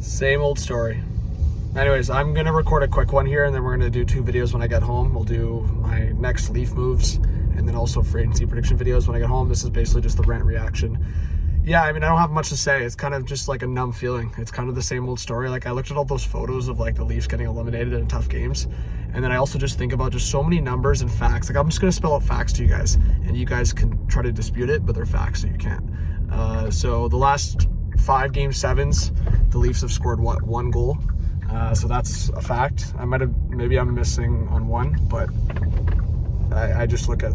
Same old story. Anyways, I'm going to record a quick one here, and then we're going to do 2 videos when I get home. We'll do my next Leaf moves, and then also free agency prediction videos when I get home. This is basically just the rant reaction. Yeah, I mean, I don't have much to say. It's kind of just like a numb feeling. It's kind of the same old story. Like, I looked at all those photos of, like, the Leafs getting eliminated in tough games, and then I also just think about just so many numbers and facts. Like, I'm just going to spell out facts to you guys, and you guys can try to dispute it, but they're facts, so you can't. So the last 5 Game 7s, the Leafs have scored, 1 goal? So that's a fact. Maybe I'm missing on one, but I just look at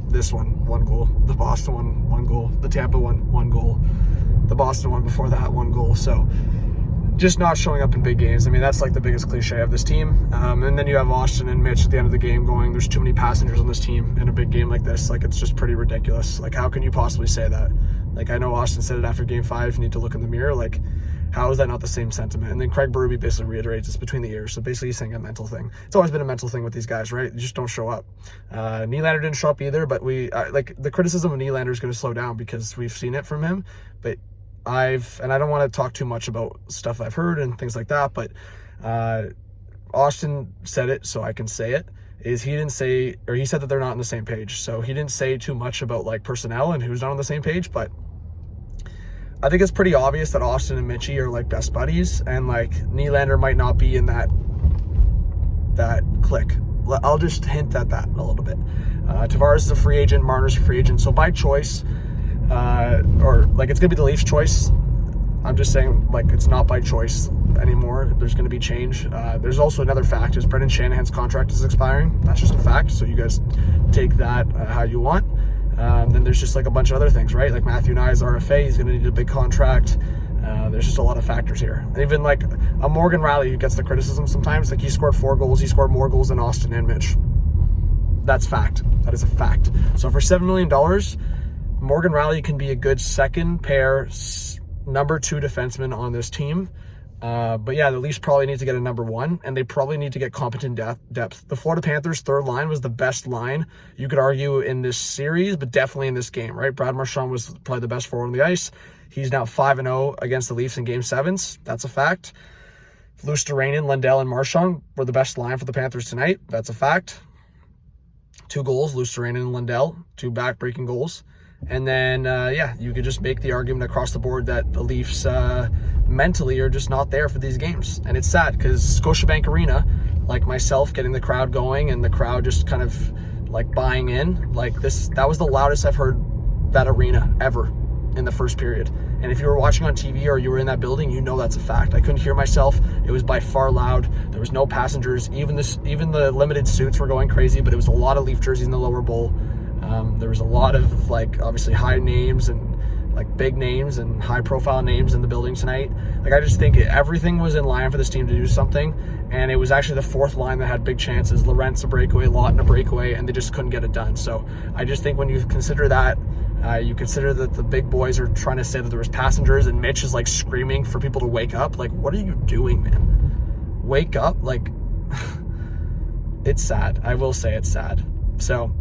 this one, 1 goal. The Boston one, 1 goal. The Tampa one, 1 goal. The Boston one before that, 1 goal. So just not showing up in big games. I mean, that's like the biggest cliche of this team. And then you have Austin and Mitch at the end of the game going, there's too many passengers on this team in a big game like this. Like, it's just pretty ridiculous. Like, how can you possibly say that? Like, I know Austin said it after Game 5, you need to look in the mirror. Like, how is that not the same sentiment? And then Craig Berube basically reiterates it's between the ears. So basically he's saying a mental thing. It's always been a mental thing with these guys, right? You just don't show up. Nylander didn't show up either, but like the criticism of Nylander is going to slow down because we've seen it from him. But and I don't want to talk too much about stuff I've heard and things like that, but Austin said it, so I can say it, is he said that they're not on the same page. So he didn't say too much about like personnel and who's not on the same page, but I think it's pretty obvious that Austin and Mitchie are like best buddies, and like Nylander might not be in that clique. I'll just hint at that a little bit. Tavares is a free agent, Marner's a free agent, so by choice, or like it's gonna be the Leafs' choice. I'm just saying, like, it's not by choice anymore. There's gonna be change. There's also another fact is Brendan Shanahan's contract is expiring. That's just a fact. So you guys take that how you want. Then there's just like a bunch of other things, right? Like Matthew Nye's RFA, he's going to need a big contract. There's just a lot of factors here. Even like a Morgan Rielly who gets the criticism sometimes, like he scored 4 goals. He scored more goals than Austin and Mitch. That's fact. That is a fact. So for $7 million, Morgan Rielly can be a good second pair, number 2 defenseman on this team. But yeah, the Leafs probably need to get a number 1, and they probably need to get competent depth. The Florida Panthers' third line was the best line, you could argue, in this series, but definitely in this game, right? Brad Marchand was probably the best forward on the ice. He's now 5-0 against the Leafs in Game 7s. That's a fact. Luostarinen, Lundell, and Marchand were the best line for the Panthers tonight. That's a fact. 2 goals, Luostarinen and Lundell, 2 back-breaking goals. And then, yeah, you could just make the argument across the board that the Leafs mentally are just not there for these games. And it's sad because Scotiabank Arena, like myself getting the crowd going and the crowd just kind of like buying in, like that was the loudest I've heard that arena ever in the first period. And if you were watching on TV or you were in that building, you know that's a fact. I couldn't hear myself. It was by far loud. There was no passengers. Even the limited suits were going crazy, but it was a lot of Leaf jerseys in the lower bowl. There was a lot of like obviously high names and like big names and high profile names in the building tonight. Like I just think everything was in line for this team to do something, and it was actually the 4th line that had big chances. Lorentz a breakaway, Lawton a breakaway, and they just couldn't get it done. So I just think when you consider that, you consider that the big boys are trying to say that there was passengers and Mitch is like screaming for people to wake up. Like, what are you doing, man? Wake up. Like, it's sad. I will say it's sad. So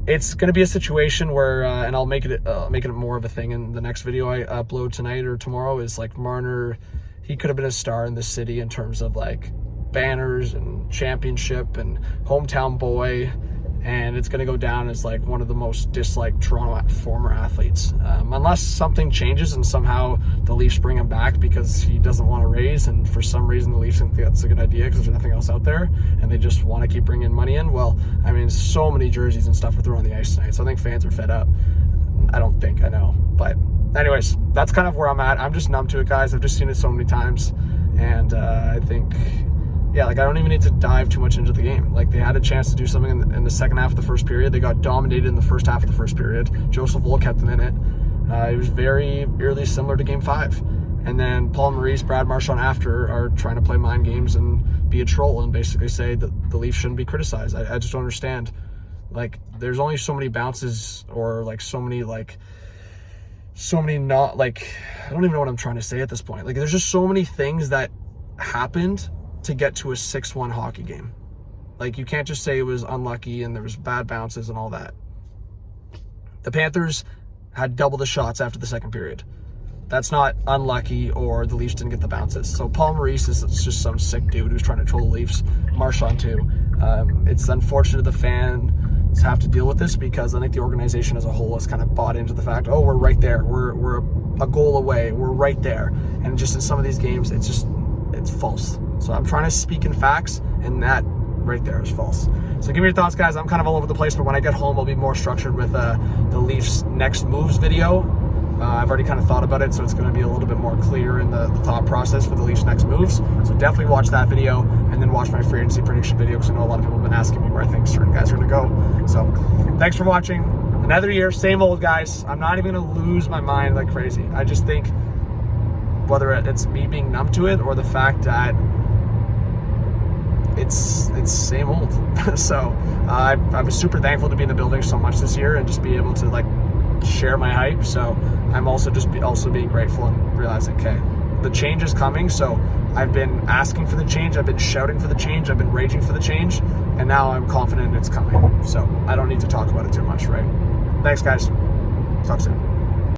it's going to be a situation where, and I'll make it more of a thing in the next video I upload tonight or tomorrow, is like Marner, he could have been a star in this city in terms of like banners and championship and hometown boy, and it's going to go down as like one of the most disliked Toronto former athletes. Unless something changes and somehow the Leafs bring him back because he doesn't want to raise, and for some reason the Leafs think that's a good idea because there's nothing else out there and they just want to keep bringing money in. Well, I mean, so many jerseys and stuff are thrown on the ice tonight, so I think fans are fed up. I know. But anyways, that's kind of where I'm at. I'm just numb to it, guys. I've just seen it so many times, and I think, yeah, like I don't even need to dive too much into the game. Like they had a chance to do something in the second half of the first period. They got dominated in the first half of the first period. Joseph Woll kept them in it. It was very eerily similar to Game 5. And then Paul Maurice, Brad Marchand after are trying to play mind games and be a troll and basically say that the Leafs shouldn't be criticized. I just don't understand. Like there's only so many bounces or like so many not like, I don't even know what I'm trying to say at this point. Like there's just so many things that happened to get to a 6-1 hockey game. Like you can't just say it was unlucky and there was bad bounces and all that. The Panthers had double the shots after the second period. That's not unlucky or the Leafs didn't get the bounces. So Paul Maurice is just some sick dude who's trying to troll the Leafs. Marchand too. It's unfortunate the fans have to deal with this because I think the organization as a whole has kind of bought into the fact, oh, we're right there. We're a goal away. We're right there. And just in some of these games, it's false. So I'm trying to speak in facts, and that right there is false. So give me your thoughts, guys. I'm kind of all over the place, but when I get home, I'll be more structured with the Leafs next moves video. I've already kind of thought about it, so it's going to be a little bit more clear in the thought process for the Leafs next moves. So definitely watch that video, and then watch my free agency prediction video, because I know a lot of people have been asking me where I think certain guys are going to go. So thanks for watching. Another year, same old, guys. I'm not even going to lose my mind like crazy. I just think whether it's me being numb to it or the fact that it's same old. So I'm super thankful to be in the building so much this year and just be able to like share my hype. So I'm also being grateful and realizing, okay, the change is coming. So I've been asking for the change, I've been shouting for the change, I've been raging for the change, and now I'm confident it's coming. So I don't need to talk about it too much, right? Thanks, guys. Talk soon.